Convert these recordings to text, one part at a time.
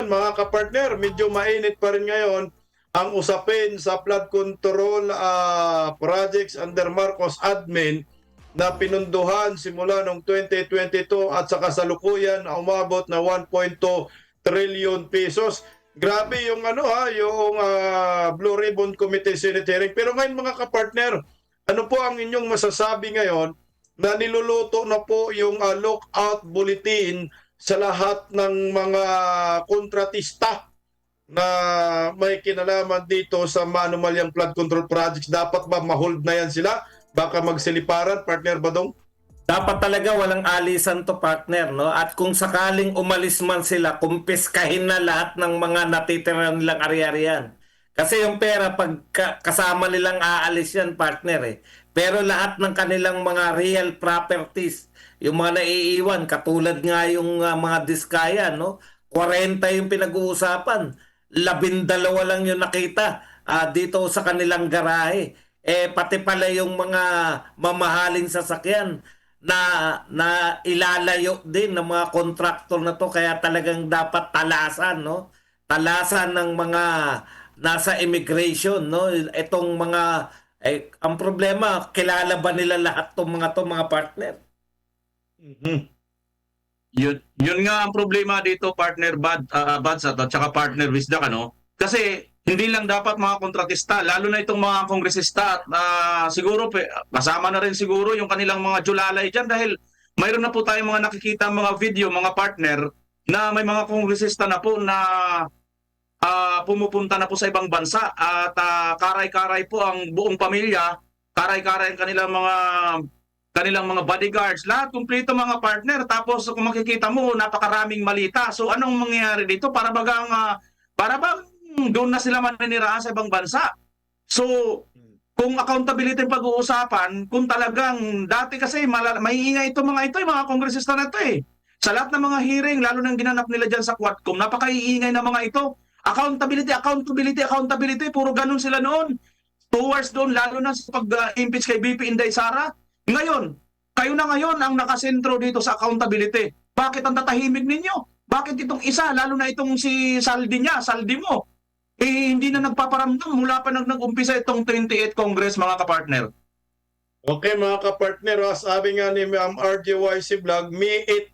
mga kapartner, medyo mainit pa rin ngayon ang usapin sa flood control projects under Marcos admin na pinunduhan simula noong 2022 at sa kasalukuyan na umabot na 1.2 trillion pesos. Grabe yung Blue Ribbon Committee Senate hearing. Pero ngayon mga kapartner, ano po ang inyong masasabi ngayon na niluluto na po yung lookout bulletin sa lahat ng mga kontratista na may kinalaman dito sa manumalyang flood control projects? Dapat ba ma-hold na yan sila? Baka magsiliparan, partner Badong? Dapat talaga walang alisan to, partner, no? At kung sakaling umalis man sila, kumpiskahin na lahat ng mga natitira nilang ari-arian. Kasi yung pera, pag kasama nilang aalis yan, partner, eh. Pero lahat ng kanilang mga real properties, yung mga naiiwan, katulad nga yung mga diskaya, no? 40 yung pinag-uusapan. 12 lang yung nakita dito sa kanilang garahe. Pati pala yung mga mamahaling sasakyan na ilalayo din ng mga kontraktor na to, kaya talagang dapat talasan, no? Talasan ng mga nasa immigration, no? Itong mga ang problema, kilala ba nila lahat tong mga partner? Yun nga ang problema dito, partner Bads at saka partner Wisdak, ano? Kasi hindi lang dapat mga kontratista, lalo na itong mga kongresista at siguro kasama na rin siguro yung kanilang mga julalay dyan, dahil mayroon na po tayong mga nakikita mga video, mga partner, na may mga kongresista na po na pumupunta na po sa ibang bansa at karay-karay po ang buong pamilya, karay-karay ang kanilang mga bodyguards, lahat kumpleto mga partner. Tapos kung makikita mo, napakaraming malita. So anong mangyayari dito? Para bang doon na sila maninirahan sa ibang bansa. So kung accountability pag-uusapan, kung talagang dati kasi maiingay ito mga kongresista na ito eh. Sa lahat ng mga hearing, lalo nang ginanap nila dyan sa Quadcom, napakaiingay na mga ito. Accountability, puro ganun sila noon. Towards doon, lalo na sa pag-impeach kay BP Inday Sara. Ngayon, kayo na ngayon ang nakasentro dito sa accountability. Bakit ang tatahimik ninyo? Bakit itong isa, lalo na itong si Saldi mo, hindi na nagpaparamdam mula pa nag-umpisa itong 28 Congress, mga kapartner? Okay mga kapartner, sabi nga ni Ma'am RJYC Vlog, May 8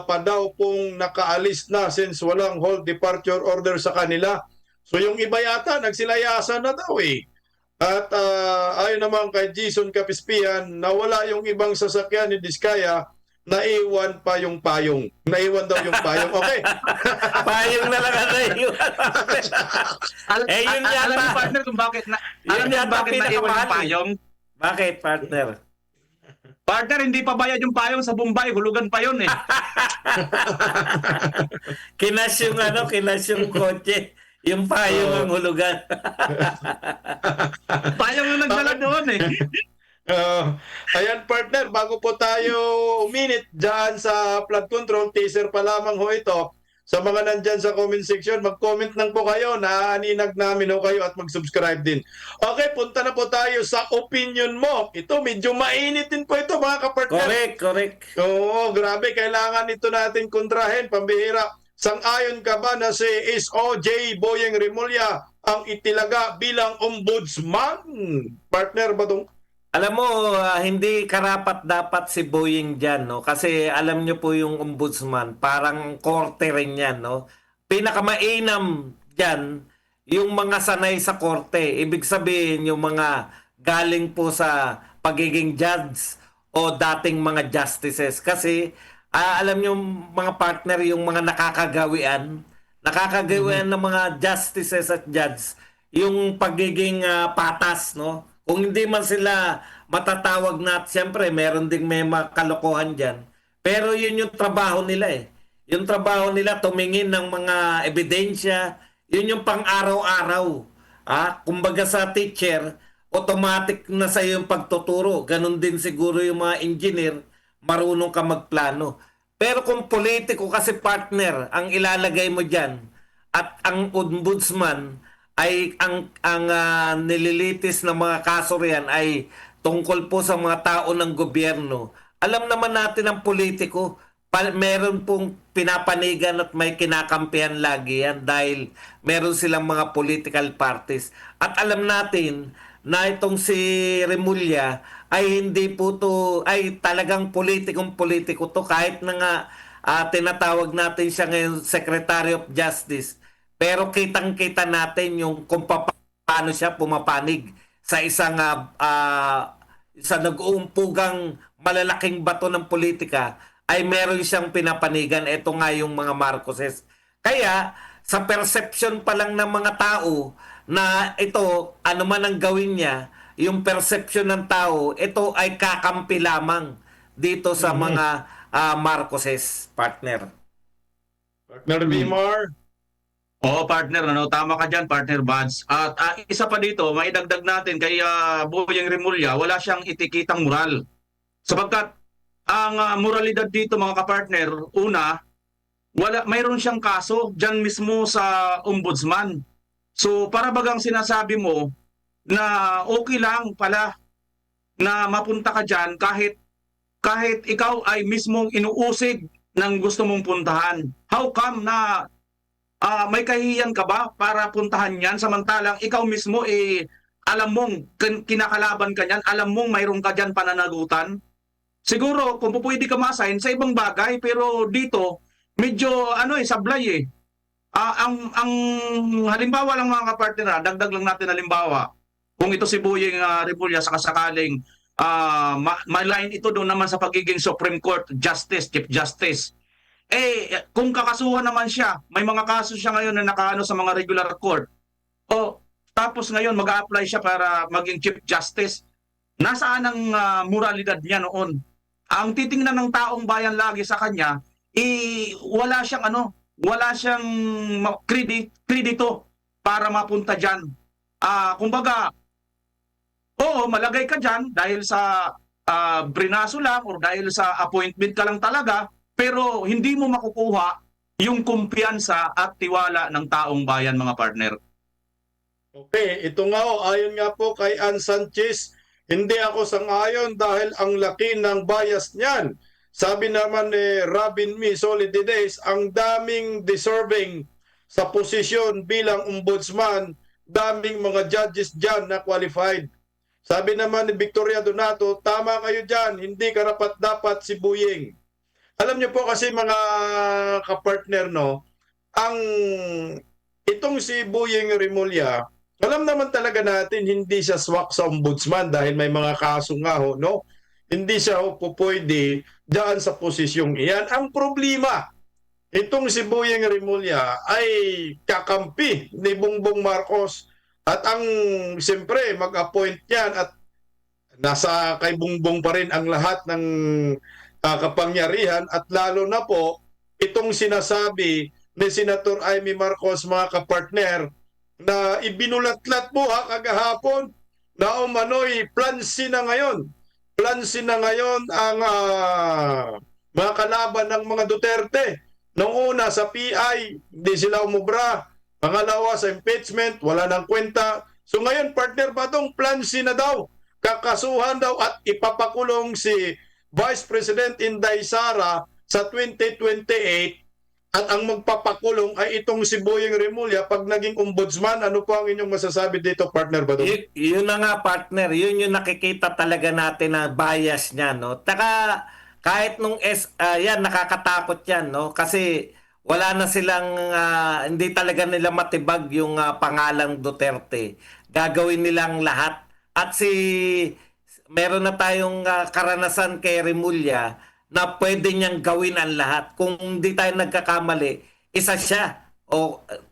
pa daw pong nakaalis na since walang hold departure order sa kanila. So yung iba yata nagsilayasan na daw eh. At ayon naman kay Jason Capispian, nawala yung ibang sasakyan ni Diskaya, naiwan pa yung payong. Naiwan daw yung payong. Okay. Payong na lang ang naiwan. Yun yata. Alam mo, partner, kung bakit naiwan yung payong? Bakit, partner? Partner, hindi pa bayad yung payong sa Bombay, hulugan pa yun eh. Kinas yung kotse. Yung payong ang hulugan. Payong yung nagdala doon eh. Ayan partner, bago po tayo uminit dyan sa flood control, teaser pa lamang ho ito. Sa mga nandyan sa comment section, mag-comment lang po kayo, naaninag namin ho kayo at mag-subscribe din. Okay, punta na po tayo sa opinion mo. Ito, medyo mainit din po ito mga kapartner. Correct. Oo, grabe, kailangan ito natin kontrahin, pambihira. Sang-ayon ka ba na si SOJ Boyeng Rimulya ang itilaga bilang ombudsman? Partner Badong? Alam mo, hindi karapat-dapat si Boyeng dyan, no? Kasi alam nyo po yung ombudsman, parang korte rin yan, no? Pinakamainam dyan, yung mga sanay sa korte. Ibig sabihin, yung mga galing po sa pagiging judge o dating mga justices. Kasi, alam nyo mga partner, yung mga nakakagawian ng mga justices at judge, yung pagiging patas, no? Kung hindi man sila matatawag na, siyempre meron ding may makalokohan dyan. Pero yun yung trabaho nila eh. Yung trabaho nila tumingin ng mga ebidensya, yun yung pang-araw-araw. Kumbaga sa teacher, automatic na sa yung pagtuturo. Ganon din siguro yung mga engineer, marunong ka magplano. Pero kung politiko kasi partner, ang ilalagay mo dyan, at ang ombudsman, ay ang nililitis ng mga kaso riyan ay tungkol po sa mga tao ng gobyerno. Alam naman natin ang politiko, meron pong pinapanigan at may kinakampihan lagi yan dahil meron silang mga political parties. At alam natin na itong si Remulla ay hindi po to, ay talagang politiko to, kahit na nga tinatawag natin siya ngayon Secretary of Justice. Pero kitang-kita natin yung kung paano siya pumapanig sa isang sa nag-uumpugang malalaking bato ng politika, ay meron siyang pinapanigan. Ito nga yung mga Marcoses. Kaya, sa perception pa lang ng mga tao na ito, ano man ang gawin niya, yung perception ng tao, ito ay kakampi lamang dito sa mga Marcoses, partner. Partner Bimar. Oo, partner, tama ka dyan, partner Buds. At isa pa dito, maidagdag natin kay Boyeng Remulla, wala siyang itikitang moral. Sapagkat ang moralidad dito, mga kapartner, una, mayroon siyang kaso dyan mismo sa ombudsman. So para bagang sinasabi mo na okay lang pala na mapunta ka dyan kahit ikaw ay mismong inuusig ng gusto mong puntahan. How come na may kahihiyan ka ba para puntahan yan samantalang ikaw mismo alam mong kinakalaban ka niyan, alam mong mayroon ka dyan pananagutan? Siguro kung pwede ka ma-assign sa ibang bagay, pero dito medyo sablay eh. Ang halimbawa lang mga kapartner, dagdag lang natin halimbawa. Kung ito si Boyeng Remulla sa kasakaling ma-line ito doon naman sa pagiging Supreme Court Justice, Chief Justice. Kung kakasuhan naman siya, may mga kaso siya ngayon na nakaano sa mga regular court. Tapos ngayon mag-a-apply siya para maging Chief Justice. Nasaan ang moralidad niya noon? Ang titingnan ng taong bayan lagi sa kanya, wala siyang kredito para mapunta diyan. Kumbaga, oo, malagay ka diyan dahil sa brinaso lang o dahil sa appointment ka lang talaga, pero hindi mo makukuha yung kumpiyansa at tiwala ng taong bayan, mga partner. Okay, ito nga ayon nga po kay Ann Sanchez, hindi ako sang-ayon dahil ang laki ng bias niyan. Sabi naman ni Robin Mi Solidides, ang daming deserving sa posisyon bilang ombudsman, daming mga judges dyan na qualified. Sabi naman ni Victoria Donato, tama kayo dyan, hindi karapat-dapat si Boyeng. Alam niyo po kasi mga kapartner, itong si Boyeng Remulla, alam naman talaga natin hindi siya swak sa ombudsman dahil may mga kaso nga hindi siya pupwede dyan sa posisyong iyan. Ang problema, itong si Boyeng Remulla ay kakampi ni Bongbong Marcos at siyempre mag-appoint yan at nasa kay Bongbong pa rin ang lahat ng kapangyarihan at lalo na po itong sinasabi ni Senator Amy Marcos, mga kapartner, na ibinulatlat mo kagahapon na umano'y plansi na ngayon. Plansi na ngayon ang mga kalaban ng mga Duterte. Noong una sa PI, hindi sila umubra. Pangalawa sa impeachment, wala nang kwenta. So ngayon, partner, batong plansi na daw. Kakasuhan daw at ipapakulong si Vice President Inday Sara sa 2028. At ang magpapakulong ay itong si Boyeng Remulla pag naging ombudsman. Ano po ang inyong masasabi dito, partner Badong? Yun na nga, partner. Yun yung nakikita talaga natin na bias niya, no? Taka, kahit nung yan, nakakatakot yan, no? Kasi wala na silang, hindi talaga nila matibag yung pangalang Duterte. Gagawin nilang lahat. At meron na tayong karanasan kay Remulla na pwede niyang gawin ang lahat. Kung hindi tayo nagkakamali, isa siya.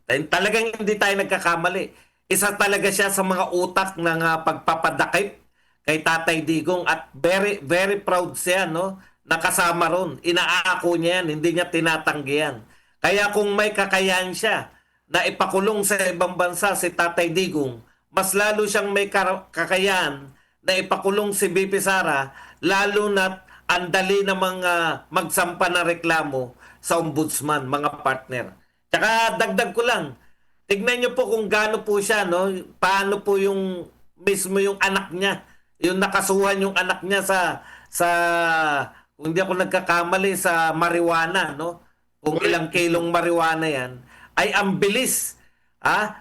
Talagang hindi tayo nagkakamali. Isa talaga siya sa mga utak ng pagpapadakip kay Tatay Digong at very, very proud siya, no? Nakasama ron. Inaako niya yan, hindi niya tinatanggi yan. Kaya kung may kakayahan siya na ipakulong sa ibang bansa si Tatay Digong, mas lalo siyang may kakayahan na ipakulong si BP Sara, lalo na ang dali na mga magsampa na reklamo sa ombudsman, mga partner. Tsaka dagdag ko lang, tignan nyo po kung gaano po siya, no? Paano po yung mismo yung anak niya, yung nakasuhan yung anak niya sa kung hindi ako nagkakamali sa marijuana, no? Kung Correct. ilang kilong marijuana yan, ay ang bilis.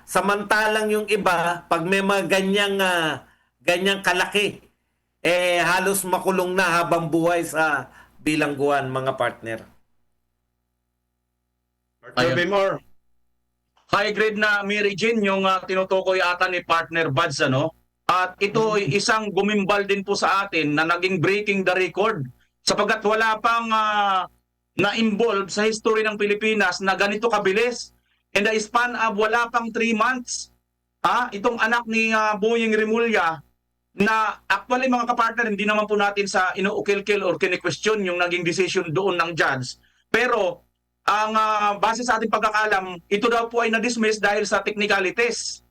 Samantalang yung iba, pag may mga ganyang kalaki, halos makulong na habang buhay sa bilangguan, mga partner. Partner Ayun. Bimor. High grade na Mary Jane yung tinutukoy ata ni partner Buds, ano? At ito ay isang gumimbal din po sa atin na naging breaking the record sapagkat wala pang na-involve sa history ng Pilipinas na ganito kabilis. In the span of wala pang 3 months, itong anak ni Boying Remulla na actually mga kapartner, hindi naman po natin sa inuukil-kil or kine-question yung naging decision doon ng judge. Pero ang base sa ating pagkakalam, ito daw po ay na-dismiss dahil sa technicalities.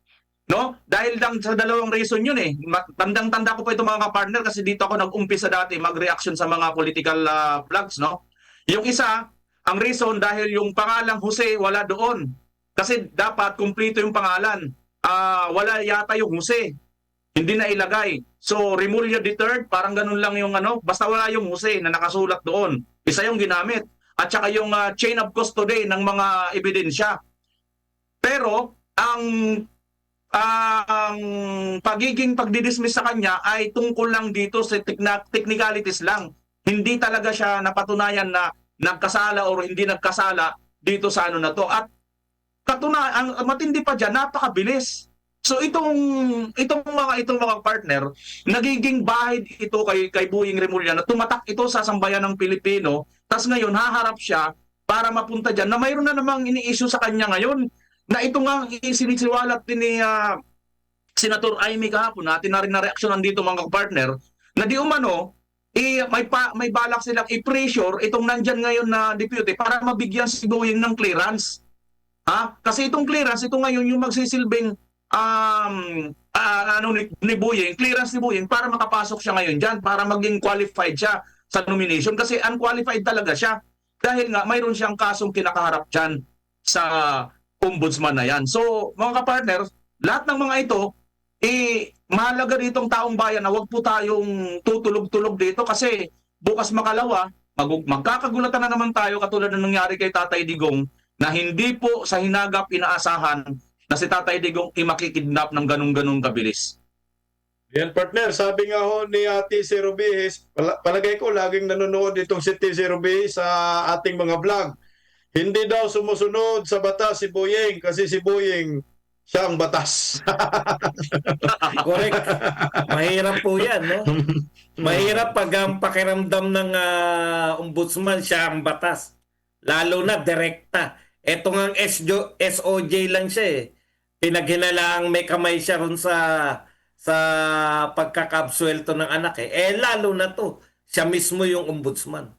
No? Dahil lang sa dalawang reason yun eh. Tandang-tanda ko po ito mga kapartner kasi dito ako nag-umpisa dati mag-reaction sa mga political vlogs. No? Yung isa, ang reason dahil yung pangalang Jose wala doon. Kasi dapat kumpleto yung pangalan. Wala yata yung Jose. Hindi na ilagay. So, Remulla III, parang ganun lang yung basta wala yung Jose na nakasulat doon. Isa yung ginamit. At saka yung chain of custody ng mga ebidensya. Pero, ang pagiging pagdidismiss sa kanya ay tungkol lang dito sa technicalities lang. Hindi talaga siya napatunayan na nagkasala o hindi nagkasala dito sa na to. At ang matindi pa diyan, napakabilis. So itong mga partner, nagiging bahid ito kay Boying Remulla na tumatak ito sa sambayan ng Pilipino, tas ngayon haharap siya para mapunta diyan na mayroon na namang ini-issue sa kanya ngayon na ito nga sinisiwalat din ni Senator Amy kahapon, natin na rin na reaksyonan dito mga partner, na di umano may balak silang i-pressure itong nandyan ngayon na deputy para mabigyan si Boying ng clearance. Kasi itong clearance, ito ngayon yung magsisilbing ni Boying, clearance ni Boying para makapasok siya ngayon dyan, para maging qualified siya sa nomination kasi unqualified talaga siya dahil nga mayroon siyang kasong kinakaharap dyan sa ombudsman na yan. So mga kapartner, lahat ng mga ito, mahalaga ditong taong bayan na wag po tayong tutulog-tulog dito kasi bukas makalawa, magkakagulatan na naman tayo katulad ng nangyari kay Tatay Digong na hindi po sa hinagap inaasahan na si Tatay Digong makikidnap ng ganung-ganung kabilis. Yan partner, sabi nga ho ni TC Rubihis, palagay ko laging nanonood itong si TC Rubihis sa ating mga vlog. Hindi daw sumusunod sa batas si Boying kasi si Boying siya ang batas. Correct. Mahirap po yan, no? Mahirap pag ang pakiramdam ng ombudsman siya ang batas. Lalo na direkta. Ito nga SOJ lang siya eh. Pinaghinalaang may kamay siya ron sa pagkakabsuelto ng anak eh. Lalo na to, siya mismo yung ombudsman.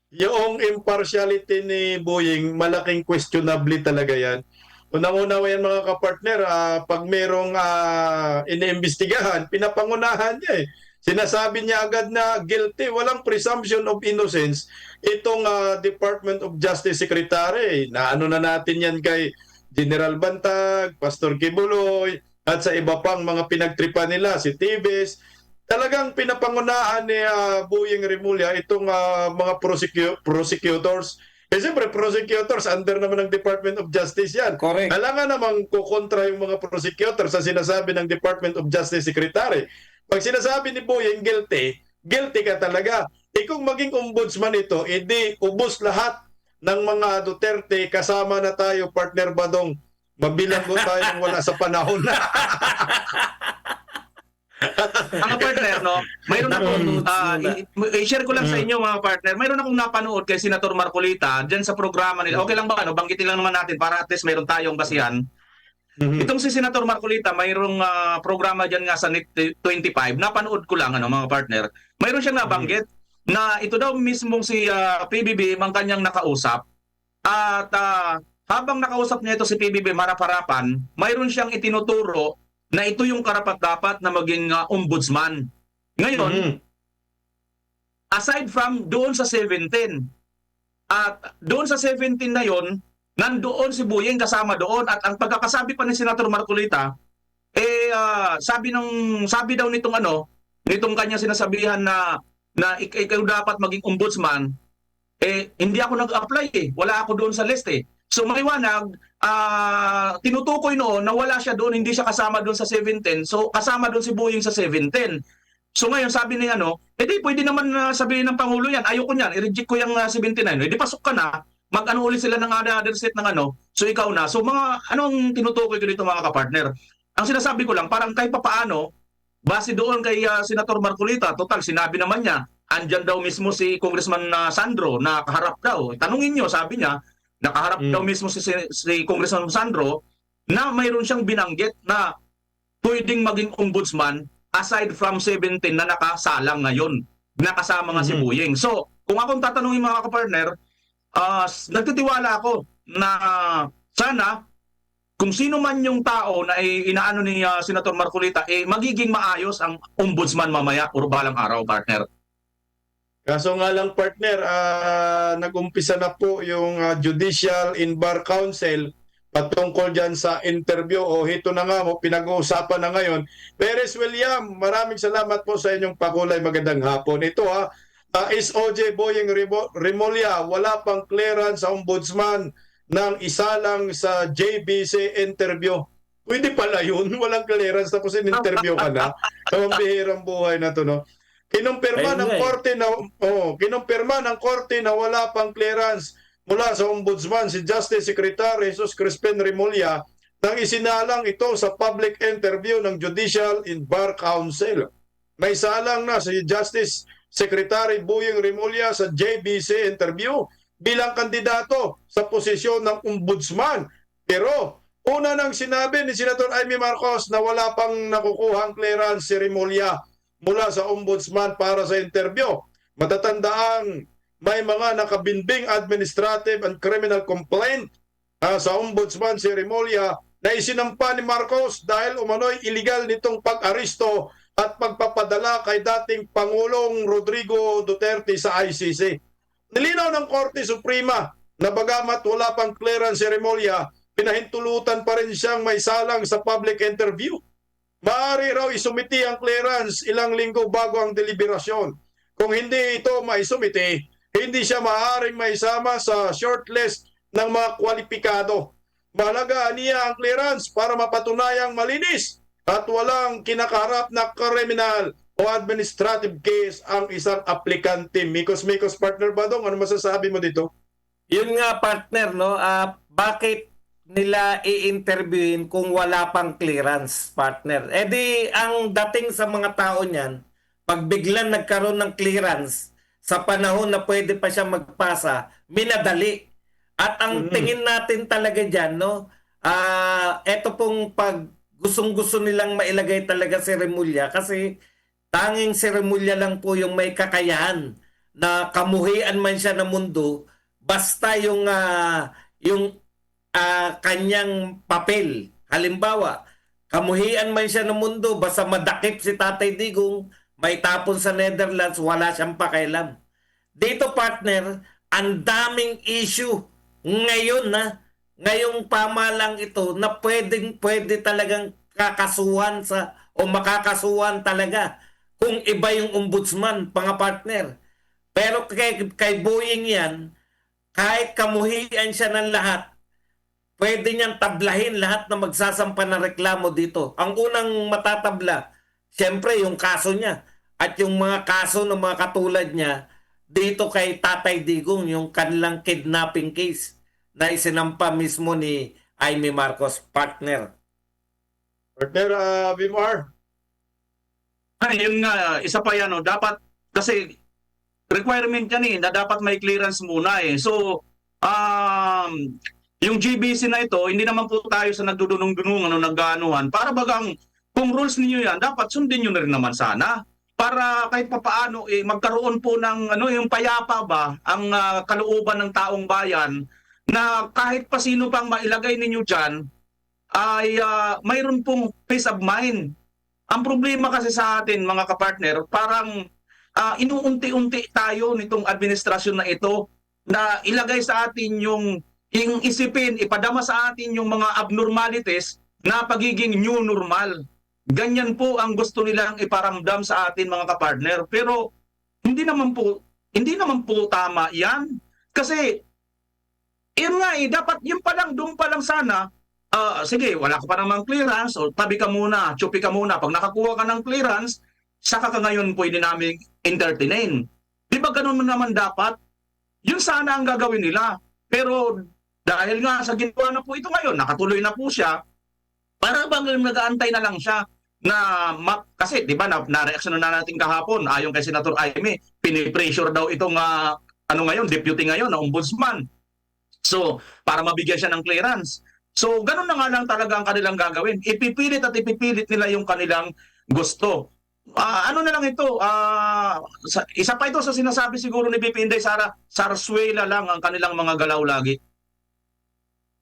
Yung impartiality ni Boying, malaking questionable talaga yan. Unang-una yan mga kapartner, pag merong iniimbestigahan, pinapangunahan niya eh. Sinasabi niya agad na guilty, walang presumption of innocence. Itong Department of Justice Secretary, na ano na natin yan kay General Bantag, Pastor Kibuloy, at sa iba pang mga pinagtripa nila, si Tibes. Talagang pinapangunahan ni Boying Remulla itong mga prosecutors. Eh siyempre, prosecutors, under naman ng Department of Justice yan. Correct. Alangan namang kukontra yung mga prosecutors sa sinasabi ng Department of Justice Secretary. Pag sinasabi ni Boying guilty, guilty ka talaga. Kung maging ombudsman ito, edi ubos lahat ng mga Duterte, kasama na tayo, partner Badong, mabilang ko tayong wala sa panahon na. Mga partner, no? Mayroon akong i-share ko lang sa inyo mga partner. Mayroon akong napanood kay Senator Marcolita diyan sa programa nila. Okay lang ba banggitin lang naman natin para at least mayroon tayong basihan. Itong si Senator Marcolita, mayroong programa diyan nga sa NIT 25. Napanood ko lang mga partner. Mayroon siyang nabanggit na ito daw mismong si PBB ang kanyang nakausap. At habang nakausap niya ito si PBB marap-harapan, mayroon siyang itinuturo na ito yung karapat-dapat na maging ombudsman. Ngayon, aside from doon sa 17, at doon sa 17 na yon, nandoon si Boying kasama doon at ang pagkakasabi pa ni Senator Marcolita, sabi daw nitong nitong kanya sinasabihan na na ikaw dapat maging ombudsman, hindi ako nag-apply Wala ako doon sa list So maliwanag, tinutukoy noon na wala siya doon, hindi siya kasama doon sa 710. So kasama doon si Boying sa 710. So ngayon sabi ni pwede naman sabihin ng Pangulo yan, ayoko niyan, i-reject ko yung 79. Pasok ka na, mag-ano ulit sila ng other set ng so ikaw na. So anong tinutukoy ko dito mga kapartner? Ang sinasabi ko lang, parang kahit papaano, base doon kay Senator Marcolita, total, sinabi naman niya, andyan daw mismo si Congressman Sandro na kaharap daw. Tanungin niyo, sabi niya, nakaharap daw mismo si Congressman Sandro na mayroon siyang binanggit na pwedeng maging ombudsman aside from 17 na nakasalang ngayon, nakasama nga si Boying. So, kung akong tatanungin mga kapartner, nagtitiwala ako na sana kung sino man yung tao na inaano ni Senator Marcolita, magiging maayos ang ombudsman mamaya o balang araw, partner. Kaso nga lang partner, nag-umpisa na po yung Judicial and Bar Council patungkol dyan sa interview hito na nga mo, pinag-uusapan na ngayon. Perez William, maraming salamat po sa inyong pakulay. Magandang hapon. Ito is OJ Boying Remulla, wala pang clearance sa ombudsman ng isa lang sa JBC interview. Pwede pala yun, walang clearance tapos in-interview ka na. Kamambihirang buhay na to, no? Kinumpirma ng korte na wala pang clearance mula sa ombudsman si Justice Secretary Jesus Crispin Remulla nang isinalang ito sa public interview ng Judicial and Bar Council. May salang na si Justice Secretary Boying Remulla sa JBC interview bilang kandidato sa posisyon ng ombudsman. Pero una nang sinabi ni Senator Amy Marcos na wala pang nakukuhang clearance si Remulla mula sa ombudsman para sa interview. Matatandaang may mga nakabinbing administrative and criminal complaint sa ombudsman si Remulla na isinampa ni Marcos dahil umano'y illegal nitong pag-aristo at pagpapadala kay dating Pangulong Rodrigo Duterte sa ICC. Nilinaw ng Korte Suprema na bagamat wala pang clearance si Remulla, pinahintulutan pa rin siyang may salang sa public interview. Maaari raw isumiti ang clearance ilang linggo bago ang deliberasyon. Kung hindi ito maisumiti, hindi siya maaaring maisama sa shortlist ng mga kwalipikado. Mahalaga niya ang clearance para mapatunayang malinis at walang kinakaharap na criminal o administrative case ang isang aplikante. Mikos partner Badong, ano masasabi mo dito? Yun nga partner, no? Bakit nila i-interviewin kung wala pang clearance, partner? Di ang dating sa mga tao niyan, pag biglang nagkaroon ng clearance sa panahon na pwede pa siya magpasa, minadali. At ang tingin natin talaga dyan, no? Eto pong pag gustong-gusto nilang mailagay talaga si Remulla kasi tanging si Remulla lang po yung may kakayahan na kamuhian man siya ng mundo basta yung kanyang papel. Halimbawa, kamuhian man siya ng mundo basta madakip si Tatay Digong, may tapon sa Netherlands, wala siyang pakialam. Dito partner, ang daming issue ngayon ngayong pamalang ito na pwede talagang kakasuhan o makakasuhan talaga kung iba yung ombudsman, mga partner. Pero kay Boying yan, kahit kamuhian siya ng lahat, pwede niyang tablahin lahat na magsasampa ng reklamo dito. Ang unang matatabla, siyempre yung kaso niya. At yung mga kaso ng mga katulad niya, dito kay Tatay Digong, yung kanilang kidnapping case na isinampa mismo ni Amy Marcos, partner. Partner Bimar. Yun nga, isa pa yan, dapat, kasi requirement yan na dapat may clearance muna So, yung GBC na ito, hindi naman po tayo sa nagdudunong-dunong, nagganuhan. Para bagang, kung rules ninyo yan, dapat sundin nyo na rin naman sana. Para kahit papaano, magkaroon po ng, yung payapa ba, ang kalooban ng taong bayan, na kahit pa sino pang mailagay ninyo dyan, ay mayroon pong peace of mind. Ang problema kasi sa atin, mga kapartner, parang inuunti-unti tayo nitong administrasyon na ito na ilagay sa atin yung isipin, ipadama sa atin yung mga abnormalities na pagiging new normal. Ganyan po ang gusto nilang iparamdam sa atin, mga kapartner. Pero hindi naman po tama 'yan. Kasi yun nga dapat yun pa lang, doon pa lang sana, sige, wala ka pa namang clearance, o tabi ka muna, chupi ka muna. Pag nakakuha ka ng clearance, saka ka ngayon pwede namin entertainin. Di ba ganun naman dapat? Yun sana ang gagawin nila. Pero dahil nga sa ginawa na po ito ngayon, nakatuloy na po siya, para bang nag-aantay na lang siya kasi di ba na-reaction na natin kahapon ayon kay Senator Aimee, pinipressure daw itong ngayon, deputy ngayon na ombudsman. So, para mabigyan siya ng clearance. So, ganun na nga lang talaga ang kanilang gagawin. Ipipilit at ipipilit nila yung kanilang gusto. Ano na lang ito, isa pa ito sa sinasabi siguro ni BP Inday Sara, Sarsuela lang ang kanilang mga galaw lagi.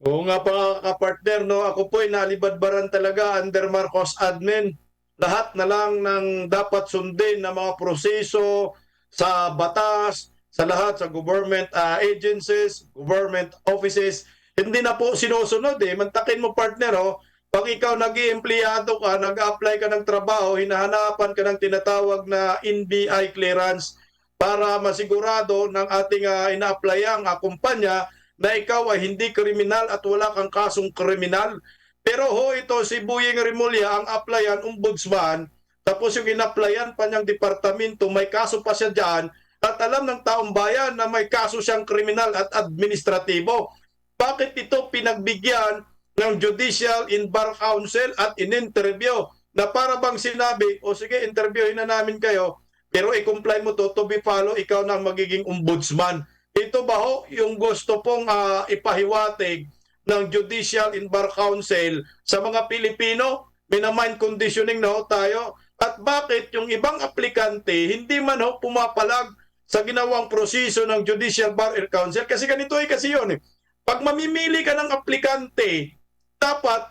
Oo nga pa kapartner, no? Ako po ay nalibadbaran talaga under Marcos admin. Lahat na lang ng dapat sundin na mga proseso sa batas, sa lahat, sa government agencies, government offices, hindi na po sinusunod eh. Mantakin mo partner, oh. Pag ikaw nag-i-empleyado ka, nag-apply ka ng trabaho, hinahanapan ka ng tinatawag na NBI clearance para masigurado ng ating ina-applyang kumpanya na ikaw ay hindi kriminal at wala kang kasong kriminal. Pero ito si Boying Rimulya, ang applyan, ombudsman, tapos yung in-applyan pa niyang departamento, may kaso pa siya dyan, at alam ng taong bayan na may kaso siyang kriminal at administratibo. Bakit ito pinagbigyan ng Judicial and Bar Council at in-interview na para bang sinabi, o sige, interviewin na namin kayo, pero i-comply mo to be follow, ikaw na magiging ombudsman. Ito ba yung gusto pong ipahiwatig ng Judicial and Bar Council sa mga Pilipino? Minamind conditioning na tayo. At bakit yung ibang aplikante hindi man pumapalag sa ginawang proseso ng Judicial Bar Council? Kasi ganito kasi yun eh. Pag mamimili ka ng aplikante, dapat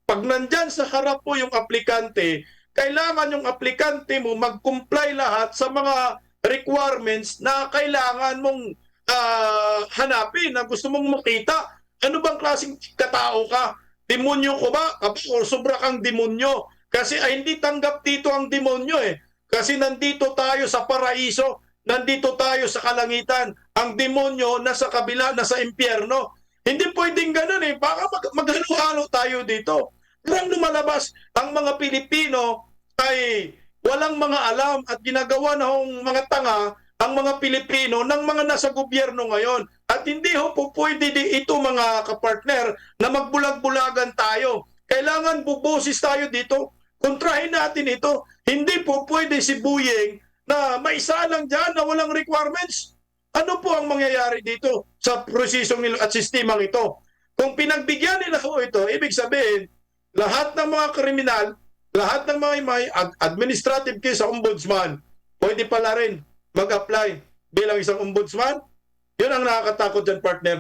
pag nandyan sa harap po yung aplikante, kailangan yung aplikante mo mag-comply lahat sa mga requirements na kailangan mong hanapin, na gusto mong makita. Ano bang klaseng katao ka? Demonyo ko ba? O sobra kang demonyo? Kasi hindi tanggap dito ang demonyo eh. Kasi nandito tayo sa paraiso, nandito tayo sa kalangitan. Ang demonyo nasa kabila, nasa impyerno. Hindi pwedeng ganun eh. Baka maghalo-halo tayo dito. Parang lumalabas ang mga Pilipino ay walang mga alam at ginagawa na mga tanga ang mga Pilipino ng mga nasa gobyerno ngayon. At hindi po pwede ito mga kapartner na magbulag-bulagan tayo. Kailangan bubusis tayo dito. Kontrahin natin ito. Hindi po pwede si Buying na maisalang dyan na walang requirements. Ano po ang mangyayari dito sa prosesong nila at sistemang ito? Kung pinagbigyan nila ito, ibig sabihin, lahat ng mga kriminal, lahat ng mga may administrative case sa ombudsman, pwede pala rin mag-apply bilang isang ombudsman. Yun ang nakakatakot dyan, partner.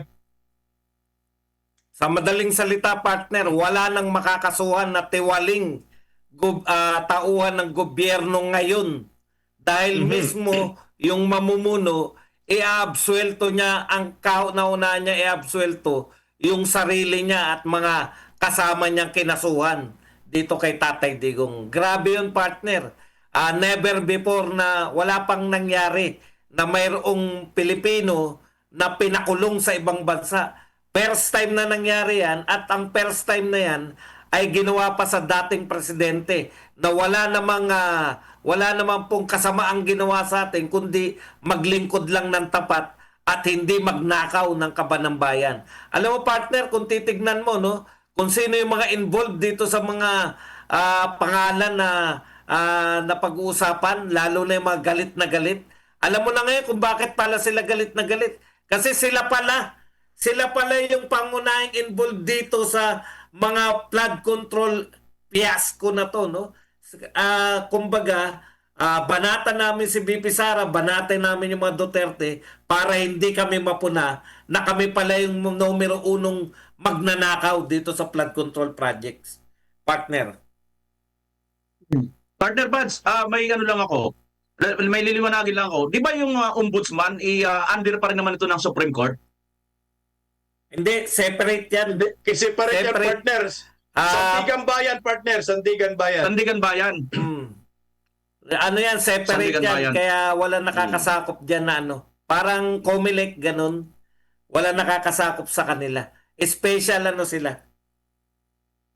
Sa madaling salita, partner, wala nang makakasuhan na tiwaling tauhan ng gobyerno ngayon. Dahil mismo yung mamumuno, i-absuelto niya, ang kauna-una niya i-absuelto yung sarili niya at mga kasama niyang kinasuhan dito kay Tatay Digong. Grabe yun, partner. Never before na wala pang nangyari na mayroong Pilipino na pinakulong sa ibang bansa. First time na nangyari yan, at ang first time na yan ay ginawa pa sa dating presidente na wala namang pong kasamaang ginawa sa atin kundi maglingkod lang ng tapat at hindi magnakaw ng kaban ng bayan. Alam mo, partner, kung titignan mo, no, kung sino yung mga involved dito sa mga pangalan na pag-uusapan, lalo na yung mga galit na galit. Alam mo na ngayon kung bakit pala sila galit na galit. Kasi sila pala yung pangunahing involved dito sa mga flood control fiasco na to, no? Kumbaga, banata namin si BP Sara, banata namin yung mga Duterte para hindi kami mapuna na kami pala yung numero unong magnanakaw dito sa flood control projects. Partner. Partner Buds, may ano lang ako. May liliwanagin lang ako. Di ba yung ombudsman, under pa rin naman ito ng Supreme Court? Hindi, separate yan. Separate yan, partners. Sandigan Bayan, partner. Sandigan Bayan. Sandigan Bayan. Ano yan, separate Sandigan yan. Bayan. Kaya wala nakakasakop dyan na ano. Parang Comelec, ganun. Wala nakakasakop sa kanila. Special ano sila.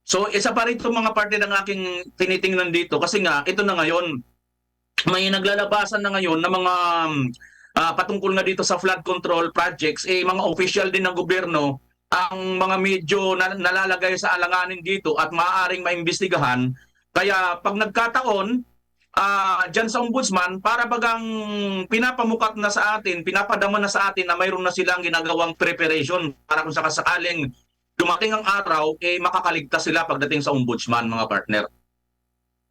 So isa pa rin itong mga parte ng aking tinitingnan dito kasi nga ito na ngayon may naglalabasan na ngayon na mga patungkol nga dito sa flood control projects mga official din ng gobyerno ang mga medyo nalalagay sa alanganin dito at maaaring maimbestigahan. Kaya pag nagkataon dyan sa ombudsman, para bagang pinapamukat na sa atin, pinapadama na sa atin na mayroon na silang ginagawang preparation para kung sakasakaling dumating ang araw, makakaligtas sila pagdating sa ombudsman, mga partner.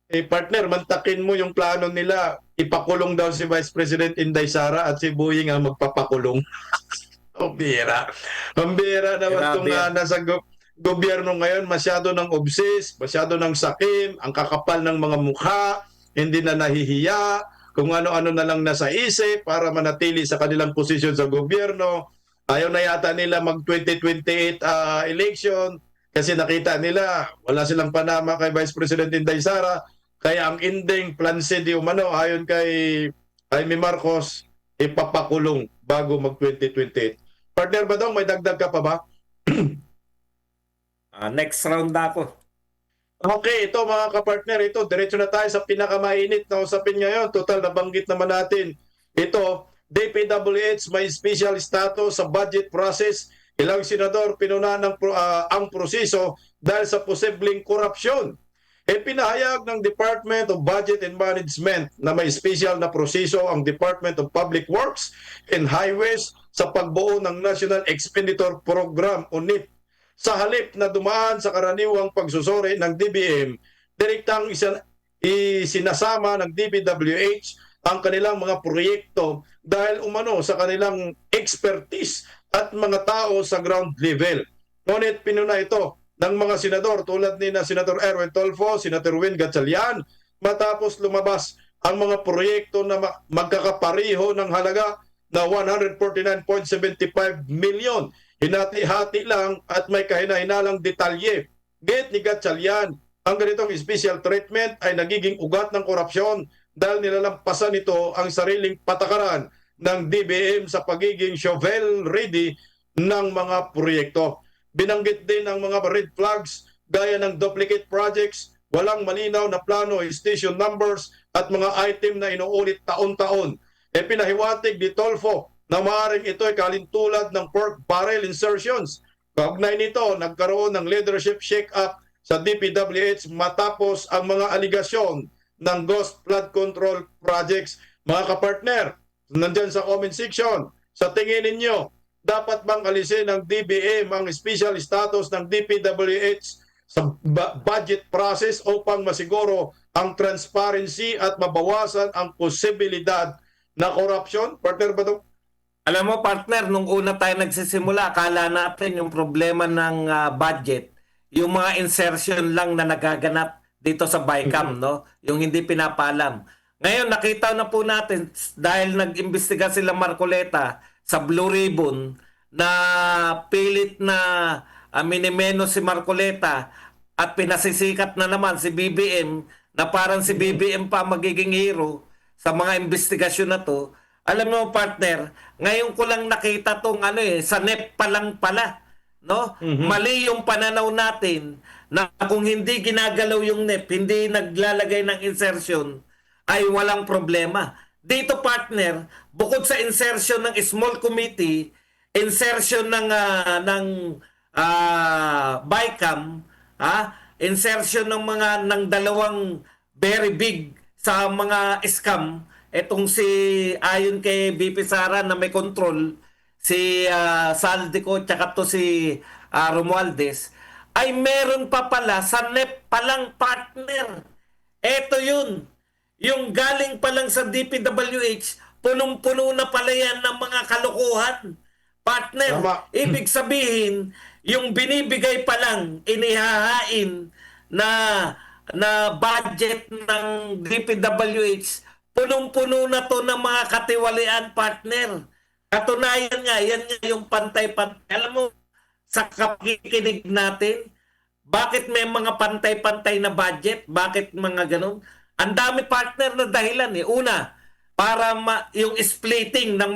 Partner, mantakin mo yung plano nila. Ipakulong daw si Vice President Inday Sara at si Boying ang magpapakulong. Pambira. Pambira naman itong nasa gobyerno ngayon. Masyado ng obsis, masyado ng sakim, ang kakapal ng mga mukha, hindi na nahihiya, kung ano-ano na lang nasa isip para manatili sa kanilang posisyon sa gobyerno. Ayaw na yata nila mag-2028 election kasi nakita nila wala silang panama kay Vice President Inday Sara. Kaya ang ending plan C di umano ayon kay Jaime Marcos ipapakulong bago mag-2028. Partner Badong, may dagdag ka pa ba? Next round na ako. Okay, ito mga kapartner, ito diretso na tayo sa pinakamainit na usapin ngayon. Total nabanggit naman natin. Ito, DPWH may special status sa budget process. Ilang senador pinuna ang proseso dahil sa posibleng korupsyon. Pinahayag ng Department of Budget and Management na may special na proseso ang Department of Public Works and Highways sa pagbuo ng National Expenditure Program o NIP. Sa halip na dumaan sa karaniwang pagsusuri ng DBM, direktang isinasama ng DPWH ang kanilang mga proyekto dahil umano sa kanilang expertise at mga tao sa ground level. Ngunit pinuna ito ng mga senador tulad ni na Senator Erwin Tolfo, Senator Win Gatchalian matapos lumabas ang mga proyekto na magkakapariho ng halaga na 149.75 million. Hinati-hati lang at may kahina-hinalang detalye. Gate ni Gatchalian, ang ganitong special treatment ay nagiging ugat ng korupsyon dahil nilalampasan nito ang sariling patakaran ng DBM sa pagiging shovel-ready ng mga proyekto. Binanggit din ang mga red flags gaya ng duplicate projects, walang malinaw na plano, station numbers at mga item na inuulit taon-taon. Pinahiwatig ni Tolfo na maaaring ito ay kalintulad ng pork barrel insertions. Kaugnay nito, nagkaroon ng leadership shake-up sa DPWH matapos ang mga aligasyon ng ghost flood control projects. Mga kapartner, nandyan sa comment section, sa tingin ninyo, dapat bang alisin ng DBM ang special status ng DPWH sa budget process upang masiguro ang transparency at mabawasan ang posibilidad na korupsyon? Partner ba ito? Alam mo partner, nung una tayo nagsisimula, akala natin yung problema ng budget, yung mga insertion lang na nagaganap dito sa BICAM, no? Yung hindi pinapaalam. Ngayon, nakita na po natin dahil nag-imbestiga sila Marcoleta sa Blue Ribbon na pilit na minimeno si Marcoleta at pinasisikat na naman si BBM na parang si BBM pa magiging hero sa mga investigasyon na to. Alam mo partner, ngayon ko lang nakita tong sa NEP pa lang pala, no? Mali yung pananaw natin na kung hindi ginagalaw yung NEP, hindi naglalagay ng insertion, ay walang problema. Dito partner, bukod sa insertion ng small committee, insertion ng BICAM, insertion ng dalawang very big sa mga scam. Etong si ayon kay BP Sara na may control, si Saldico tsaka to si Romualdez, ay meron pa pala sa NEP palang partner. Eto yun. Yung galing pa lang sa DPWH, punong-puno na pala yan ng mga kalokohan. Partner, ibig sabihin, yung binibigay pa lang, inihahain na budget ng DPWH, punong-puno na to ng mga katiwalian, partner. Katunayan nga, yan nga yung pantay-pantay. Alam mo, sa kakikinig natin, bakit may mga pantay-pantay na budget? Bakit mga ganun? Ang dami partner na dahilan eh. Una, para yung splitting ng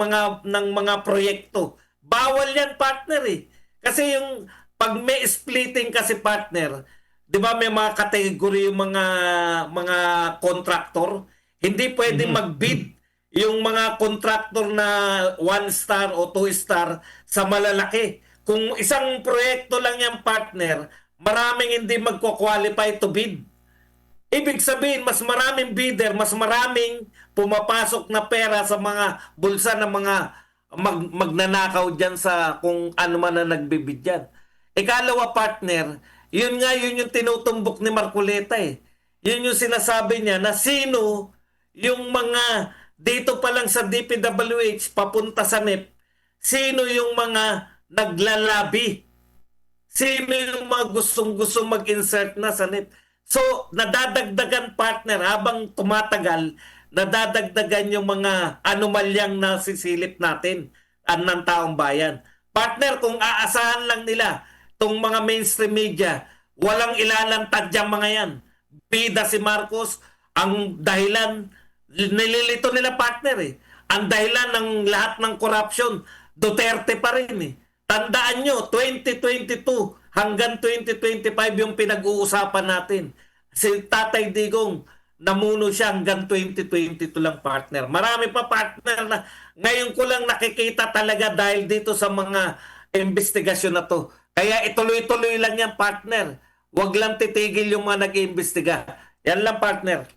mga proyekto. Bawal yan partner eh. Kasi yung pag may splitting kasi partner, 'di ba may mga kategory yung mga contractor, hindi pwedeng mag-bid yung mga contractor na 1 star o 2 star sa malalaki. Kung isang proyekto lang yung partner, maraming hindi magko-qualify to bid. Ibig sabihin, mas maraming bidder, mas maraming pumapasok na pera sa mga bulsa ng mga magnanakaw dyan sa kung ano man na nagbibid dyan. Ikalawa, partner, yun yung tinutumbok ni Marcoleta eh. Yun yung sinasabi niya na sino yung mga dito pa lang sa DPWH papunta sa NEP, sino yung mga naglalabi, sino yung mga gustong-gustong mag-insert na sa NEP. So, nadadagdagan partner habang tumatagal, nadadagdagan yung mga anomalyang nasisilip natin ng taong bayan. Partner, kung aasahan lang nila tong mga mainstream media, walang ilalantad yung mga yan. Bida si Marcos, ang dahilan, nililito nila partner eh. Ang dahilan ng lahat ng corruption, Duterte pa rin eh. Tandaan nyo, 2022 hanggang 2025 yung pinag-uusapan natin. Si Tatay Digong, namuno siya hanggang 2022 lang partner. Marami pa partner na ngayon ko lang nakikita talaga dahil dito sa mga investigasyon na to. Kaya ituloy-tuloy lang yan partner. Huwag lang titigil yung mga nag-iimbestiga. Yan lang partner.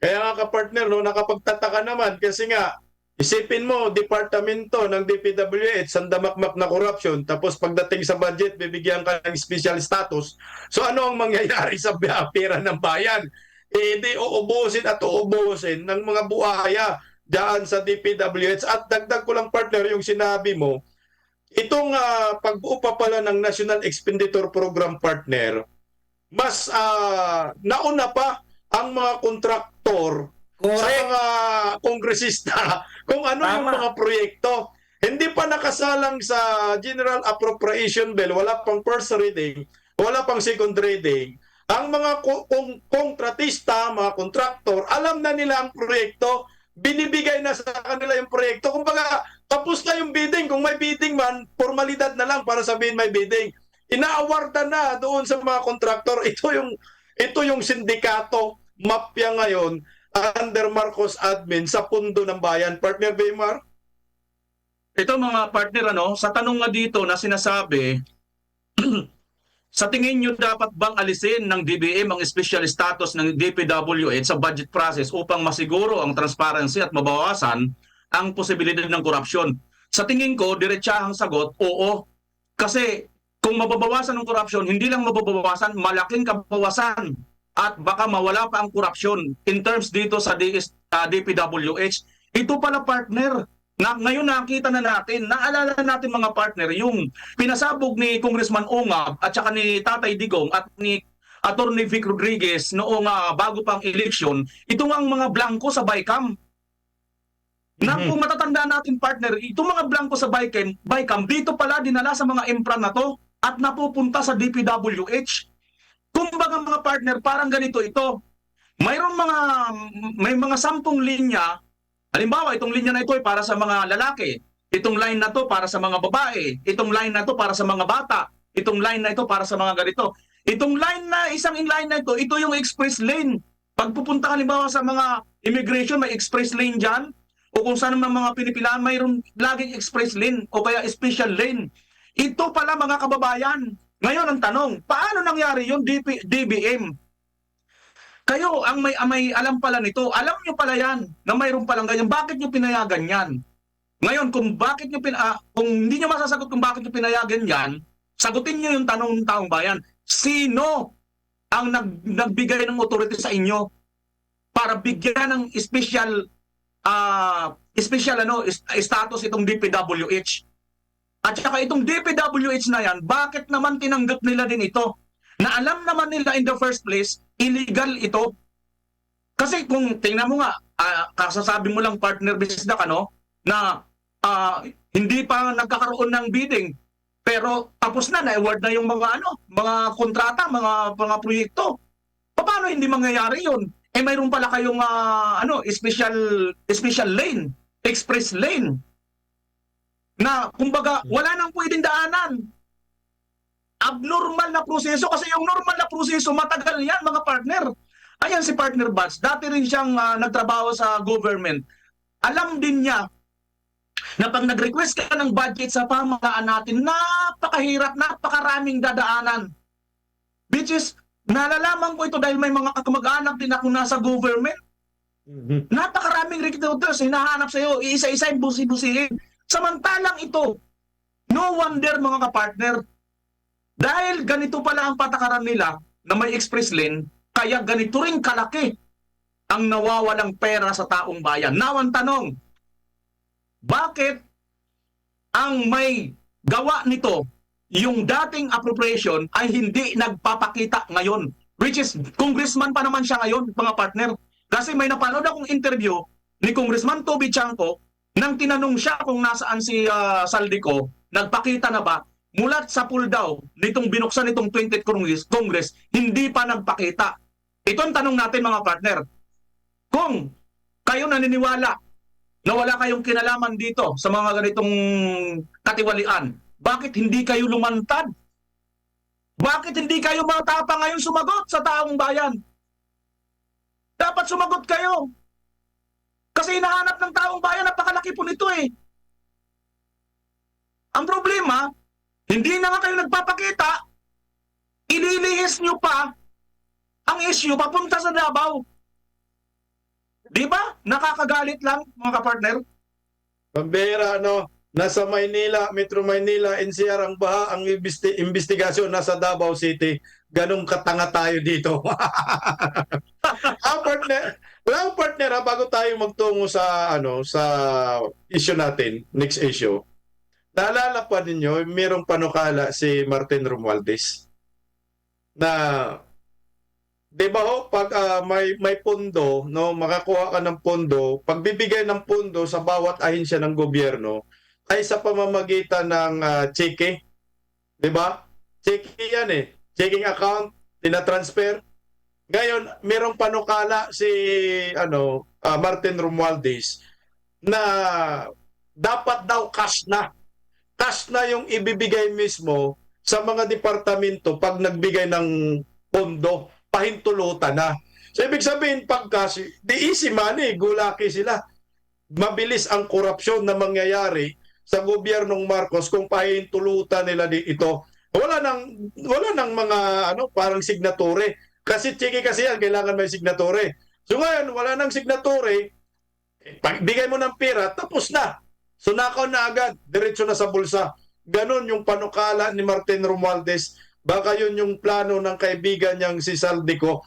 Kaya nga ka-partner, no, nakapagtataka naman kasi nga, isipin mo, departamento ng DPWH, sandamakmak na corruption, tapos pagdating sa budget, bibigyan ka ng special status. So ano ang mangyayari sa pera ng bayan? Hindi uubusin at uubusin ng mga buhaya dyan sa DPWH. At dagdag ko lang partner yung sinabi mo, itong pagbuo pa pala ng National Expenditure Program partner, mas nauna pa ang mga kontraktor sa mga kongresista kung ano yung mga proyekto. Hindi pa nakasalang sa General Appropriation Bill, wala pang first reading, wala pang second reading. Ang mga kontratista, mga kontraktor, alam na nila ang proyekto, binibigay na sa kanila yung proyekto. Kumbaga, tapos na yung bidding. Kung may bidding man, formalidad na lang para sabihin may bidding. Ina-awardan na doon sa mga kontraktor. Ito yung sindikato, mafia ngayon, under Marcos admin sa pundo ng bayan. Partner Baymar? Ito mga partner, sa tanong nga dito na sinasabi, sa tingin nyo dapat bang alisin ng DBM ang special status ng DPWH sa budget process upang masiguro ang transparency at mabawasan ang posibilidad ng korupsyon? Sa tingin ko, diretsahang sagot, oo. Kasi kung mababawasan ng korupsyon, hindi lang mababawasan, malaking kabawasan at baka mawala pa ang korupsyon in terms dito sa DPWH. Ito pala partner, ngayon nakita na natin, naalala natin mga partner, yung pinasabog ni Congressman Ongab at saka ni Tatay Digong at ni Attorney Vic Rodriguez noong bago pang eleksyon, ito nga ang mga blanco sa BICAM. Na kung matatandaan natin partner, itong mga blanco sa BICAM, dito pala dinala sa mga impran na to at napupunta sa DPWH. Kumbaga mga partner, parang ganito ito. May mga 10 linya. Halimbawa, itong linya na ito ay para sa mga lalaki. Itong line na to para sa mga babae. Itong line na to para sa mga bata. Itong line na ito para sa mga ganito. Itong line na, isang line na ito yung express lane. Pag pupunta halimbawa sa mga immigration, may express lane dyan. O kung saan ng mga pinipilaan, mayroon laging express lane o kaya special lane. Ito pala mga kababayan. Ngayon ang tanong, paano nangyari yung DBM? Kayo ang may alam pala nito. Alam nyo pala yan na mayroon palang ganyan. Bakit nyo pinayagan yan? Ngayon, kung hindi nyo masasagot kung bakit nyo pinayagan yan, sagutin nyo yung tanong ng taong bayan. Sino ang nagbigay ng authority sa inyo para bigyan ng special status itong DPWH? At saka itong DPWH na yan, bakit naman tinanggap nila din ito? Na alam naman nila in the first place, illegal ito. Kasi kung tingnan mo nga, kasasabi mo lang partner business na hindi pa nagkakaroon ng bidding. Pero tapos na-award na yung mga kontrata, mga proyekto. Paano hindi mangyayari yun? eh mayroon pala kayong special lane, express lane na kumbaga wala nang pwedeng daanan. Abnormal na proseso kasi yung normal na proseso matagal yan mga partner. Ayan si partner Bats, dati rin siyang nagtrabaho sa government. Alam din niya na pag nag-request ka ng budget sa pamahalaan natin, napakahirap, napakaraming dadaanan. Which is, nalalaman ko ito dahil may mga kamag-anak din ako nasa government. Napakaraming recruiters, hinahanap sa'yo, iisa-isa yung busi-busihin. Samantalang ito, no wonder mga kapartner, dahil ganito pala ang patakaran nila na may express lane, kaya ganito rin kalaki ang nawawalang pera sa taong bayan. Now ang tanong, bakit ang may gawa nito, yung dating appropriation ay hindi nagpapakita ngayon? Which is, congressman pa naman siya ngayon, mga partner. Kasi may napanood akong interview ni Congressman Toby Chanco nang tinanong siya kung nasaan si Saldico, nagpakita na ba? Mulat sa pool daw, nitong binuksan nitong 20th Congress, hindi pa nagpakita. Ito ang tanong natin mga partner. Kung kayo naniniwala na wala kayong kinalaman dito sa mga ganitong katiwalian, bakit hindi kayo lumantad? Bakit hindi kayo matapang ngayon sumagot sa taong bayan? Dapat sumagot kayo. Kasi hinahanap ng taong bayan, napakalaki po nito eh. Ang problema, hindi na nga kayo nagpapakita, ililihis nyo pa ang issue papunta sa Davao. Di ba? Nakakagalit lang, mga kapartner. Pambihira, no? Nasa Maynila, Metro Maynila, NCR ang baha, ang investigasyon nasa Davao City. Ganong katanga tayo dito. Ang partner, bago tayo magtungo sa sa issue natin, next issue. Naalala pa ninyo, mayroong panukala si Martin Romualdez na, di ba ho, pag may pondo, no, makakuha ka ng pondo, pagbibigay ng pondo sa bawat ahensya ng gobyerno ay sa pamamagitan ng cheque, di ba? Cheque yan eh, checking account, tinatransfer. Ngayon, mayroong panukala si Martin Romualdez na dapat daw cash na yung ibibigay mismo sa mga departamento pag nagbigay ng pondo, pahintulutan na. So, ibig sabihin, pag cash, di easy money, gulaki sila. Mabilis ang korupsyon na mangyayari sa gobyernong Marcos kung pahintulutan nila ito. Wala nang mga parang signatory. Kasi chiki kasi yan, kailangan may signatory. So ngayon, wala nang signatory, bigay mo ng pera, tapos na. So nakaw na agad, diretso na sa bulsa. Ganon yung panukala ni Martin Romualdez. Baka yun yung plano ng kaibigan niyang si Saldico